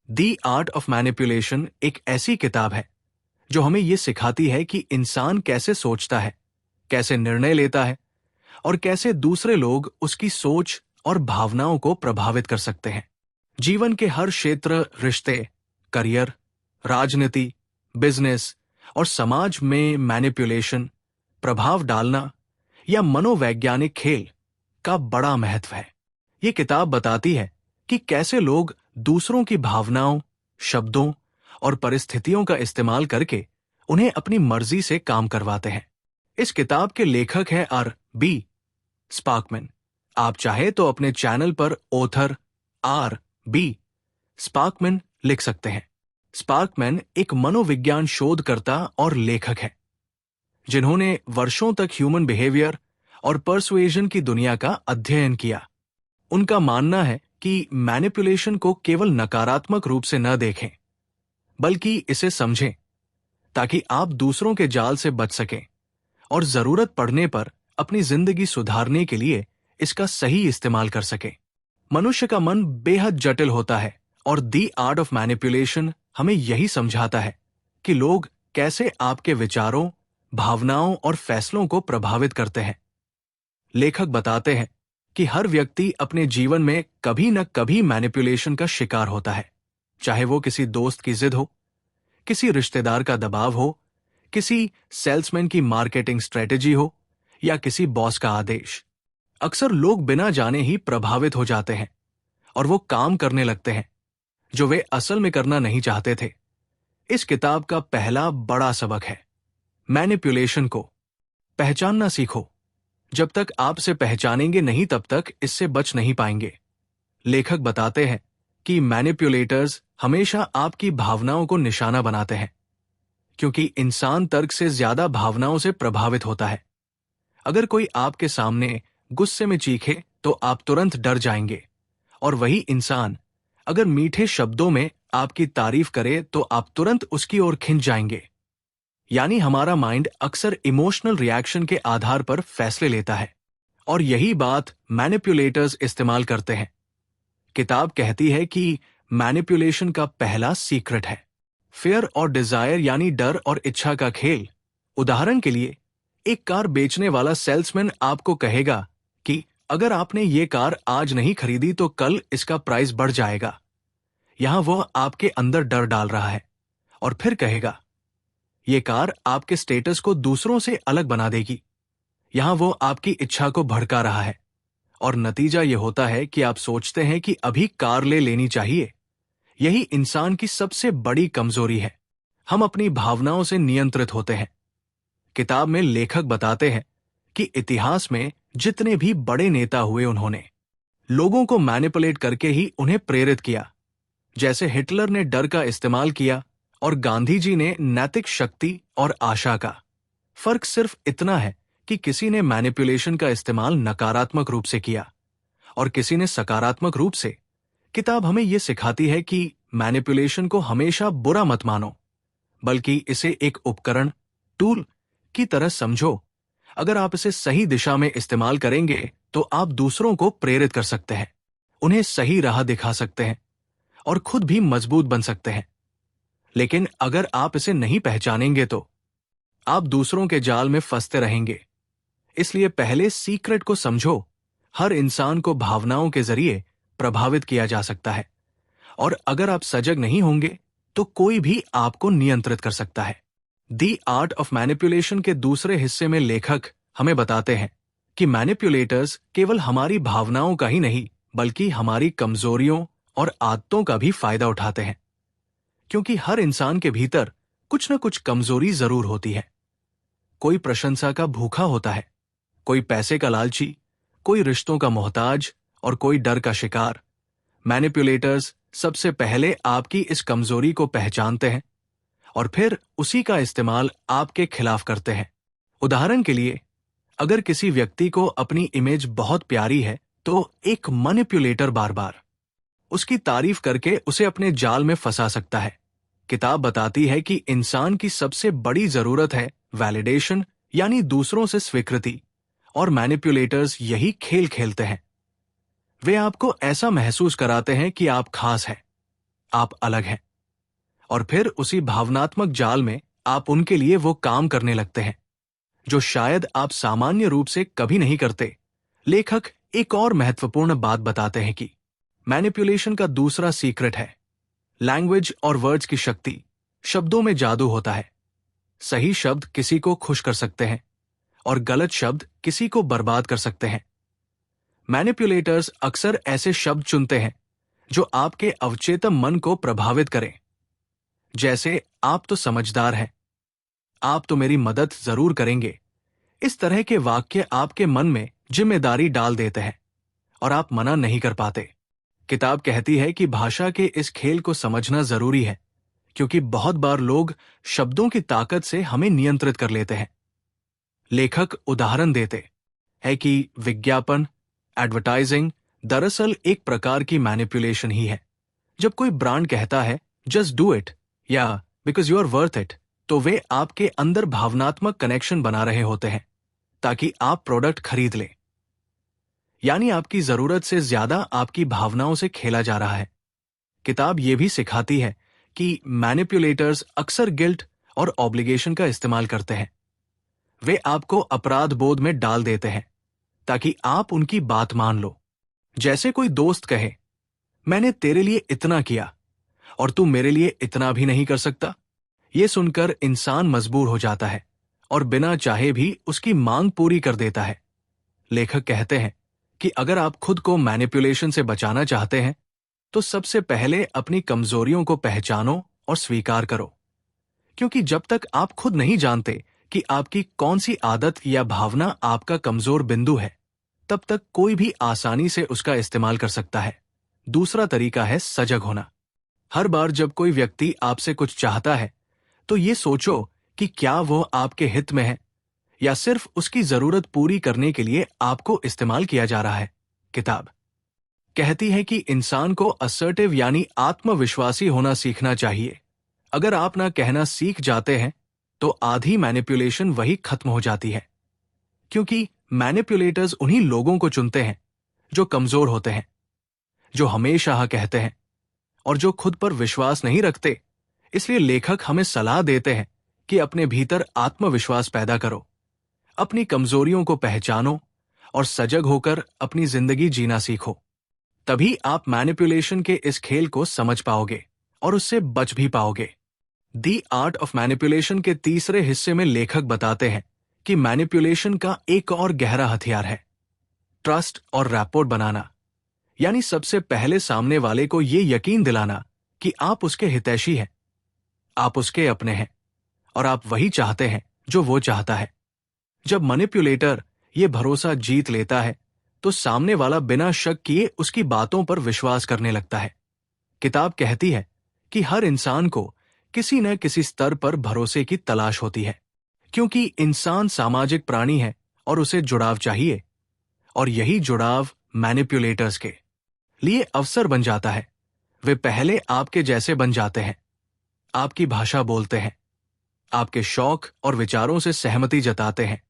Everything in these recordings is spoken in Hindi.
दी आर्ट ऑफ मैनिपुलेशन एक ऐसी किताब है जो हमें ये सिखाती है कि इंसान कैसे सोचता है, कैसे निर्णय लेता है और कैसे दूसरे लोग उसकी सोच और भावनाओं को प्रभावित कर सकते हैं। जीवन के हर क्षेत्र, रिश्ते, करियर, राजनीति, बिजनेस और समाज में मैनिपुलेशन, प्रभाव डालना या मनोवैज्ञानिक खेल का बड़ा महत्व है। ये किताब बताती है कि कैसे लोग दूसरों की भावनाओं, शब्दों और परिस्थितियों का इस्तेमाल करके उन्हें अपनी मर्जी से काम करवाते हैं। इस किताब के लेखक हैं R.B. स्पार्कमैन। आप चाहे तो अपने चैनल पर ऑथर R.B. स्पार्कमैन लिख सकते हैं। स्पार्कमैन एक मनोविज्ञान शोधकर्ता और लेखक है जिन्होंने वर्षों तक ह्यूमन बिहेवियर और पर्सुएजन की दुनिया का अध्ययन किया। उनका मानना है कि मैनिपुलेशन को केवल नकारात्मक रूप से न देखें, बल्कि इसे समझें ताकि आप दूसरों के जाल से बच सकें और जरूरत पड़ने पर अपनी जिंदगी सुधारने के लिए इसका सही इस्तेमाल कर सकें। मनुष्य का मन बेहद जटिल होता है और दी आर्ट ऑफ मैनिपुलेशन हमें यही समझाता है कि लोग कैसे आपके विचारों, भावनाओं और फैसलों को प्रभावित करते हैं। लेखक बताते हैं कि हर व्यक्ति अपने जीवन में कभी न कभी मैनिपुलेशन का शिकार होता है, चाहे वो किसी दोस्त की जिद हो, किसी रिश्तेदार का दबाव हो, किसी सेल्समैन की मार्केटिंग स्ट्रेटेजी हो या किसी बॉस का आदेश। अक्सर लोग बिना जाने ही प्रभावित हो जाते हैं और वो काम करने लगते हैं जो वे असल में करना नहीं चाहते थे। इस किताब का पहला बड़ा सबक है, मैनिपुलेशन को पहचानना सीखो। जब तक आप इसे पहचानेंगे नहीं तब तक इससे बच नहीं पाएंगे। लेखक बताते हैं कि मैनिपुलेटर्स हमेशा आपकी भावनाओं को निशाना बनाते हैं, क्योंकि इंसान तर्क से ज्यादा भावनाओं से प्रभावित होता है। अगर कोई आपके सामने गुस्से में चीखे तो आप तुरंत डर जाएंगे, और वही इंसान अगर मीठे शब्दों में आपकी तारीफ करे तो आप तुरंत उसकी ओर खिंच जाएंगे। यानी हमारा माइंड अक्सर इमोशनल रिएक्शन के आधार पर फैसले लेता है, और यही बात मैनिपुलेटर्स इस्तेमाल करते हैं। किताब कहती है कि मैनिपुलेशन का पहला सीक्रेट है फियर और डिजायर, यानी डर और इच्छा का खेल। उदाहरण के लिए, एक कार बेचने वाला सेल्समैन आपको कहेगा कि अगर आपने ये कार आज नहीं खरीदी तो कल इसका प्राइस बढ़ जाएगा। यहां वह आपके अंदर डर डाल रहा है, और फिर कहेगा ये कार आपके स्टेटस को दूसरों से अलग बना देगी। यहां वो आपकी इच्छा को भड़का रहा है, और नतीजा ये होता है कि आप सोचते हैं कि अभी कार ले लेनी चाहिए। यही इंसान की सबसे बड़ी कमजोरी है, हम अपनी भावनाओं से नियंत्रित होते हैं। किताब में लेखक बताते हैं कि इतिहास में जितने भी बड़े नेता हुए, उन्होंने लोगों को मैनिपुलेट करके ही उन्हें प्रेरित किया। जैसे हिटलर ने डर का इस्तेमाल किया और गांधी जी ने नैतिक शक्ति और आशा का। फर्क सिर्फ इतना है कि किसी ने मैनिपुलेशन का इस्तेमाल नकारात्मक रूप से किया और किसी ने सकारात्मक रूप से। किताब हमें यह सिखाती है कि मैनिपुलेशन को हमेशा बुरा मत मानो, बल्कि इसे एक उपकरण, टूल की तरह समझो। अगर आप इसे सही दिशा में इस्तेमाल करेंगे तो आप दूसरों को प्रेरित कर सकते हैं, उन्हें सही राह दिखा सकते हैं और खुद भी मजबूत बन सकते हैं। लेकिन अगर आप इसे नहीं पहचानेंगे तो आप दूसरों के जाल में फंसते रहेंगे। इसलिए पहले सीक्रेट को समझो। हर इंसान को भावनाओं के जरिए प्रभावित किया जा सकता है, और अगर आप सजग नहीं होंगे तो कोई भी आपको नियंत्रित कर सकता है। दी आर्ट ऑफ मैनिपुलेशन के दूसरे हिस्से में लेखक हमें बताते हैं कि मैनिपुलेटर्स केवल हमारी भावनाओं का ही नहीं, बल्कि हमारी कमजोरियों और आदतों का भी फायदा उठाते हैं। क्योंकि हर इंसान के भीतर कुछ न कुछ कमजोरी जरूर होती है। कोई प्रशंसा का भूखा होता है, कोई पैसे का लालची, कोई रिश्तों का मोहताज और कोई डर का शिकार। मैनिपुलेटर्स सबसे पहले आपकी इस कमजोरी को पहचानते हैं और फिर उसी का इस्तेमाल आपके खिलाफ करते हैं। उदाहरण के लिए, अगर किसी व्यक्ति को अपनी इमेज बहुत प्यारी है तो एक मैनिपुलेटर बार बार उसकी तारीफ करके उसे अपने जाल में फंसा सकता है। किताब बताती है कि इंसान की सबसे बड़ी जरूरत है वैलिडेशन, यानी दूसरों से स्वीकृति, और मैनिपुलेटर्स यही खेल खेलते हैं। वे आपको ऐसा महसूस कराते हैं कि आप खास हैं, आप अलग हैं, और फिर उसी भावनात्मक जाल में आप उनके लिए वो काम करने लगते हैं जो शायद आप सामान्य रूप से कभी नहीं करते। लेखक एक और महत्वपूर्ण बात बताते हैं कि मैनिपुलेशन का दूसरा सीक्रेट है लैंग्वेज और वर्ड्स की शक्ति। शब्दों में जादू होता है। सही शब्द किसी को खुश कर सकते हैं और गलत शब्द किसी को बर्बाद कर सकते हैं। मैनिपुलेटर्स अक्सर ऐसे शब्द चुनते हैं जो आपके अवचेतन मन को प्रभावित करें, जैसे आप तो समझदार हैं, आप तो मेरी मदद जरूर करेंगे। इस तरह के वाक्य आपके मन में जिम्मेदारी डाल देते हैं और आप मना नहीं कर पाते। किताब कहती है कि भाषा के इस खेल को समझना जरूरी है, क्योंकि बहुत बार लोग शब्दों की ताकत से हमें नियंत्रित कर लेते हैं। लेखक उदाहरण देते हैं कि विज्ञापन, एडवर्टाइजिंग दरअसल एक प्रकार की मैनिपुलेशन ही है। जब कोई ब्रांड कहता है जस्ट डू इट या because you are worth it, तो वे आपके अंदर भावनात्मक कनेक्शन बना रहे होते हैं ताकि आप प्रोडक्ट खरीद लें। यानी आपकी जरूरत से ज्यादा आपकी भावनाओं से खेला जा रहा है। किताब यह भी सिखाती है कि मैनिपुलेटर्स अक्सर गिल्ट और ऑब्लिगेशन का इस्तेमाल करते हैं। वे आपको अपराध बोध में डाल देते हैं ताकि आप उनकी बात मान लो। जैसे कोई दोस्त कहे, मैंने तेरे लिए इतना किया और तू मेरे लिए इतना भी नहीं कर सकता। यह सुनकर इंसान मजबूर हो जाता है और बिना चाहे भी उसकी मांग पूरी कर देता है। लेखक कहते हैं कि अगर आप खुद को मैनिपुलेशन से बचाना चाहते हैं तो सबसे पहले अपनी कमजोरियों को पहचानो और स्वीकार करो, क्योंकि जब तक आप खुद नहीं जानते कि आपकी कौन सी आदत या भावना आपका कमजोर बिंदु है, तब तक कोई भी आसानी से उसका इस्तेमाल कर सकता है। दूसरा तरीका है सजग होना। हर बार जब कोई व्यक्ति आपसे कुछ चाहता है तो ये सोचो कि क्या वो आपके हित में है या सिर्फ उसकी जरूरत पूरी करने के लिए आपको इस्तेमाल किया जा रहा है। किताब कहती है कि इंसान को असर्टिव यानी आत्मविश्वासी होना सीखना चाहिए। अगर आप ना कहना सीख जाते हैं तो आधी मैनिपुलेशन वही खत्म हो जाती है, क्योंकि मैनिपुलेटर्स उन्हीं लोगों को चुनते हैं जो कमजोर होते हैं, जो हमेशा हाँ कहते हैं और जो खुद पर विश्वास नहीं रखते। इसलिए लेखक हमें सलाह देते हैं कि अपने भीतर आत्मविश्वास पैदा करो, अपनी कमजोरियों को पहचानो और सजग होकर अपनी जिंदगी जीना सीखो। तभी आप मैनिपुलेशन के इस खेल को समझ पाओगे और उससे बच भी पाओगे। द आर्ट ऑफ मैनिपुलेशन के तीसरे हिस्से में लेखक बताते हैं कि मैनिपुलेशन का एक और गहरा हथियार है ट्रस्ट और रैपोर्ट बनाना। यानी सबसे पहले सामने वाले को यह यकीन दिलाना कि आप उसके हितैषी हैं, आप उसके अपने हैं और आप वही चाहते हैं जो वो चाहता है। जब मैनिपुलेटर ये भरोसा जीत लेता है तो सामने वाला बिना शक किए उसकी बातों पर विश्वास करने लगता है। किताब कहती है कि हर इंसान को किसी न किसी स्तर पर भरोसे की तलाश होती है, क्योंकि इंसान सामाजिक प्राणी है और उसे जुड़ाव चाहिए, और यही जुड़ाव मैनिपुलेटर्स के लिए अवसर बन जाता है। वे पहले आपके जैसे बन जाते हैं, आपकी भाषा बोलते हैं, आपके शौक और विचारों से सहमति जताते हैं,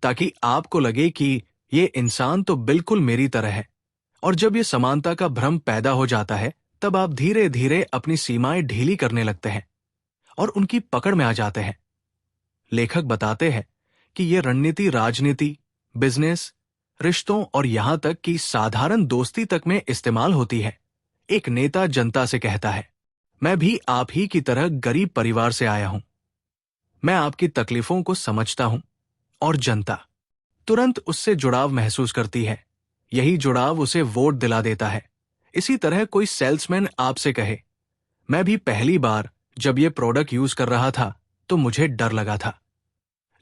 ताकि आपको लगे कि ये इंसान तो बिल्कुल मेरी तरह है। और जब ये समानता का भ्रम पैदा हो जाता है तब आप धीरे धीरे अपनी सीमाएं ढीली करने लगते हैं और उनकी पकड़ में आ जाते हैं। लेखक बताते हैं कि ये रणनीति राजनीति, बिजनेस, रिश्तों और यहां तक कि साधारण दोस्ती तक में इस्तेमाल होती है। एक नेता जनता से कहता है, मैं भी आप ही की तरह गरीब परिवार से आया हूं, मैं आपकी तकलीफों को समझता हूं, और जनता तुरंत उससे जुड़ाव महसूस करती है। यही जुड़ाव उसे वोट दिला देता है। इसी तरह कोई सेल्समैन आपसे कहे, मैं भी पहली बार जब ये प्रोडक्ट यूज कर रहा था तो मुझे डर लगा था,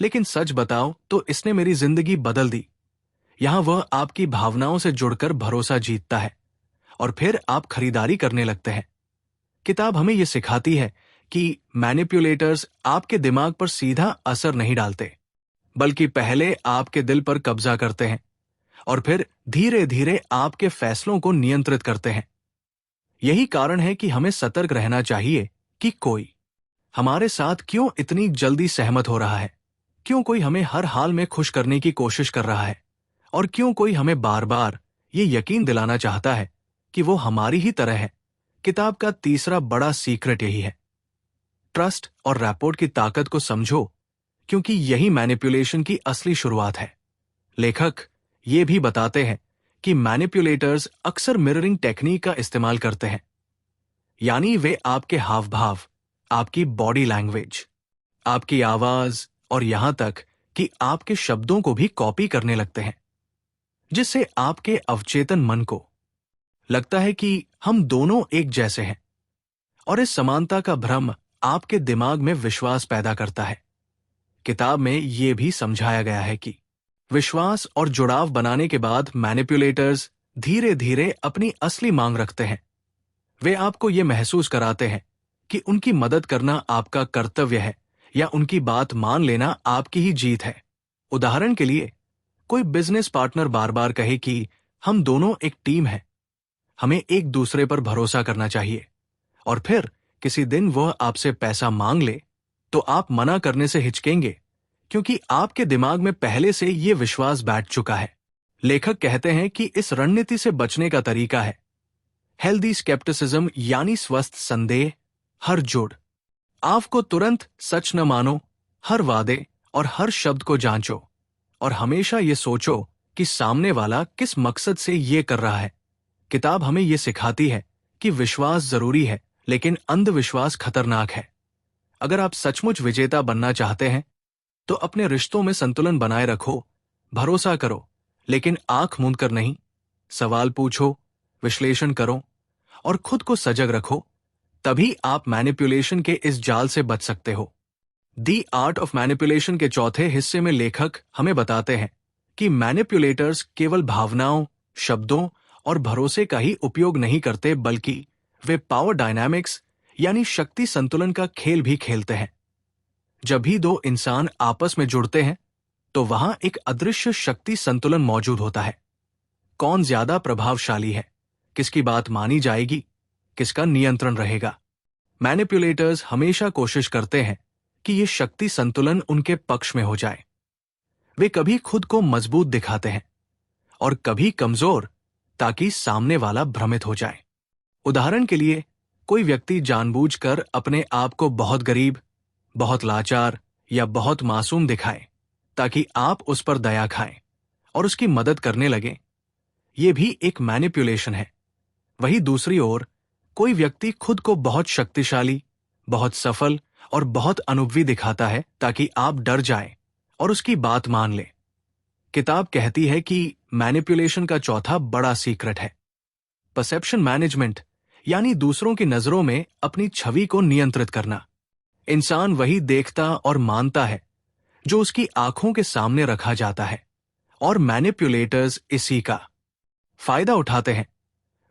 लेकिन सच बताओ तो इसने मेरी जिंदगी बदल दी। यहां वह आपकी भावनाओं से जुड़कर भरोसा जीतता है और फिर आप खरीदारी करने लगते हैं। किताब हमें यह सिखाती है कि मैनिपुलेटर्स आपके दिमाग पर सीधा असर नहीं डालते, बल्कि पहले आपके दिल पर कब्जा करते हैं और फिर धीरे धीरे आपके फैसलों को नियंत्रित करते हैं। यही कारण है कि हमें सतर्क रहना चाहिए कि कोई हमारे साथ क्यों इतनी जल्दी सहमत हो रहा है, क्यों कोई हमें हर हाल में खुश करने की कोशिश कर रहा है, और क्यों कोई हमें बार बार ये यकीन दिलाना चाहता है कि वो हमारी ही तरह है, किताब का तीसरा बड़ा सीक्रेट यही है। ट्रस्ट और रैपोर्ट की ताकत को समझो, क्योंकि यही मैनिपुलेशन की असली शुरुआत है। लेखक ये भी बताते हैं कि मैनिपुलेटर्स अक्सर मिररिंग टेक्निक का इस्तेमाल करते हैं, यानी वे आपके हाव भाव, आपकी बॉडी लैंग्वेज, आपकी आवाज और यहां तक कि आपके शब्दों को भी कॉपी करने लगते हैं, जिससे आपके अवचेतन मन को लगता है कि हम दोनों एक जैसे हैं। और इस समानता का भ्रम आपके दिमाग में विश्वास पैदा करता है। किताब में यह भी समझाया गया है कि विश्वास और जुड़ाव बनाने के बाद मैनिपुलेटर्स धीरे धीरे अपनी असली मांग रखते हैं। वे आपको यह महसूस कराते हैं कि उनकी मदद करना आपका कर्तव्य है या उनकी बात मान लेना आपकी ही जीत है। उदाहरण के लिए, कोई बिजनेस पार्टनर बार बार कहे कि हम दोनों एक टीम हैं, हमें एक दूसरे पर भरोसा करना चाहिए, और फिर किसी दिन वह आपसे पैसा मांग ले तो आप मना करने से हिचकेंगे, क्योंकि आपके दिमाग में पहले से यह विश्वास बैठ चुका है। लेखक कहते हैं कि इस रणनीति से बचने का तरीका है हेल्दी स्केप्टिसिज्म, यानी स्वस्थ संदेह। हर जोड़ आपको तुरंत सच न मानो, हर वादे और हर शब्द को जांचो, और हमेशा ये सोचो कि सामने वाला किस मकसद से ये कर रहा है। किताब हमें ये सिखाती है कि विश्वास जरूरी है, लेकिन अंधविश्वास खतरनाक है। अगर आप सचमुच विजेता बनना चाहते हैं तो अपने रिश्तों में संतुलन बनाए रखो, भरोसा करो, लेकिन आंख मूंद कर नहीं। सवाल पूछो, विश्लेषण करो और खुद को सजग रखो, तभी आप मैनिपुलेशन के इस जाल से बच सकते हो। दी आर्ट ऑफ मैनिपुलेशन के चौथे हिस्से में लेखक हमें बताते हैं कि मैनिपुलेटर्स केवल भावनाओं, शब्दों और भरोसे का ही उपयोग नहीं करते, बल्कि वे पावर डायनामिक्स यानी शक्ति संतुलन का खेल भी खेलते हैं। जब भी दो इंसान आपस में जुड़ते हैं तो वहां एक अदृश्य शक्ति संतुलन मौजूद होता है। कौन ज्यादा प्रभावशाली है, किसकी बात मानी जाएगी, किसका नियंत्रण रहेगा। मैनिपुलेटर्स हमेशा कोशिश करते हैं कि यह शक्ति संतुलन उनके पक्ष में हो जाए। वे कभी खुद को मजबूत दिखाते हैं और कभी कमजोर, ताकि सामने वाला भ्रमित हो जाए। उदाहरण के लिए, कोई व्यक्ति जानबूझकर अपने आप को बहुत गरीब, बहुत लाचार या बहुत मासूम दिखाए ताकि आप उस पर दया खाएं और उसकी मदद करने लगे। यह भी एक मैनिपुलेशन है। वहीं दूसरी ओर, कोई व्यक्ति खुद को बहुत शक्तिशाली, बहुत सफल और बहुत अनुभवी दिखाता है ताकि आप डर जाएं और उसकी बात मान लें। किताब कहती है कि मैनिपुलेशन का चौथा बड़ा सीक्रेट है परसेप्शन मैनेजमेंट, यानी दूसरों की नजरों में अपनी छवि को नियंत्रित करना। इंसान वही देखता और मानता है जो उसकी आंखों के सामने रखा जाता है, और मैनिपुलेटर्स इसी का फायदा उठाते हैं।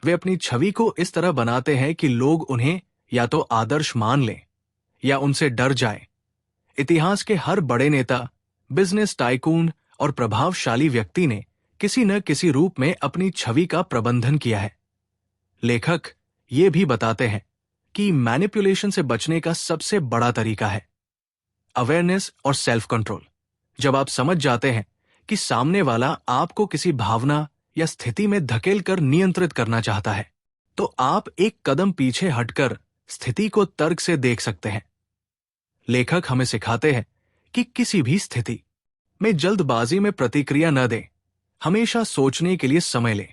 वे अपनी छवि को इस तरह बनाते हैं कि लोग उन्हें या तो आदर्श मान लें या उनसे डर जाएं। इतिहास के हर बड़े नेता, बिजनेस टाइकून और प्रभावशाली व्यक्ति ने किसी न किसी रूप में अपनी छवि का प्रबंधन किया है। लेखक ये भी बताते हैं कि मैनिपुलेशन से बचने का सबसे बड़ा तरीका है अवेयरनेस और सेल्फ कंट्रोल। जब आप समझ जाते हैं कि सामने वाला आपको किसी भावना या स्थिति में धकेलकर नियंत्रित करना चाहता है, तो आप एक कदम पीछे हटकर स्थिति को तर्क से देख सकते हैं। लेखक हमें सिखाते हैं कि किसी भी स्थिति में जल्दबाजी में प्रतिक्रिया न दें, हमेशा सोचने के लिए समय लें,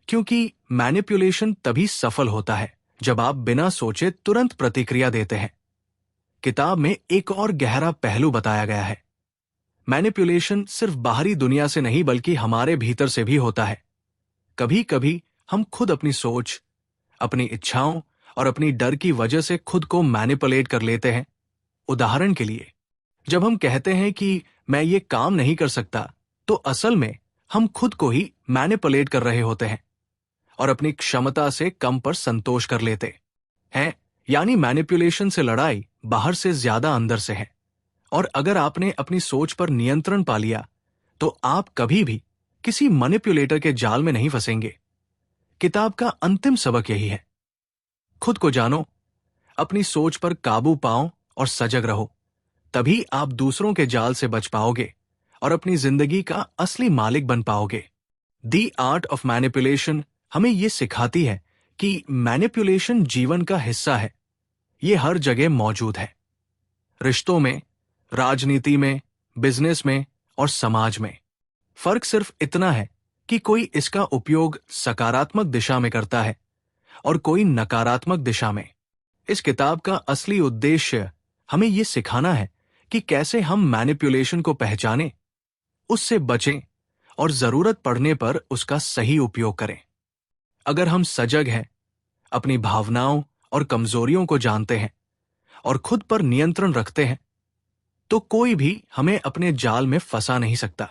क्योंकि मैनिपुलेशन तभी सफल होता है जब आप बिना सोचे तुरंत प्रतिक्रिया देते हैं। किताब में एक और गहरा पहलू बताया गया है। मैनिपुलेशन सिर्फ बाहरी दुनिया से नहीं बल्कि हमारे भीतर से भी होता है। कभी कभी हम खुद अपनी सोच, अपनी इच्छाओं और अपनी डर की वजह से खुद को मैनिपुलेट कर लेते हैं। उदाहरण के लिए, जब हम कहते हैं कि मैं ये काम नहीं कर सकता, तो असल में हम खुद को ही मैनिपुलेट कर रहे होते हैं और अपनी क्षमता से कम पर संतोष कर लेते हैं। यानी मैनिपुलेशन से लड़ाई बाहर से ज्यादा अंदर से है, और अगर आपने अपनी सोच पर नियंत्रण पा लिया तो आप कभी भी किसी मैनिपुलेटर के जाल में नहीं फंसेंगे। किताब का अंतिम सबक यही है, खुद को जानो, अपनी सोच पर काबू पाओ और सजग रहो, तभी आप दूसरों के जाल से बच पाओगे और अपनी जिंदगी का असली मालिक बन पाओगे। दी आर्ट ऑफ मैनिपुलेशन हमें यह सिखाती है कि मैनिपुलेशन जीवन का हिस्सा है। ये हर जगह मौजूद है, रिश्तों में, राजनीति में, बिजनेस में और समाज में। फर्क सिर्फ इतना है कि कोई इसका उपयोग सकारात्मक दिशा में करता है और कोई नकारात्मक दिशा में। इस किताब का असली उद्देश्य हमें यह सिखाना है कि कैसे हम मैनिपुलेशन को पहचानें, उससे बचें और जरूरत पड़ने पर उसका सही उपयोग करें। अगर हम सजग हैं, अपनी भावनाओं और कमजोरियों को जानते हैं और खुद पर नियंत्रण रखते हैं, तो कोई भी हमें अपने जाल में फंसा नहीं सकता।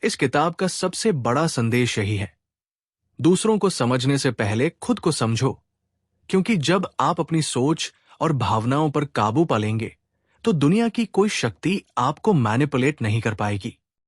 इस किताब का सबसे बड़ा संदेश यही है, दूसरों को समझने से पहले खुद को समझो, क्योंकि जब आप अपनी सोच और भावनाओं पर काबू पा लेंगे, तो दुनिया की कोई शक्ति आपको मैनिपुलेट नहीं कर पाएगी।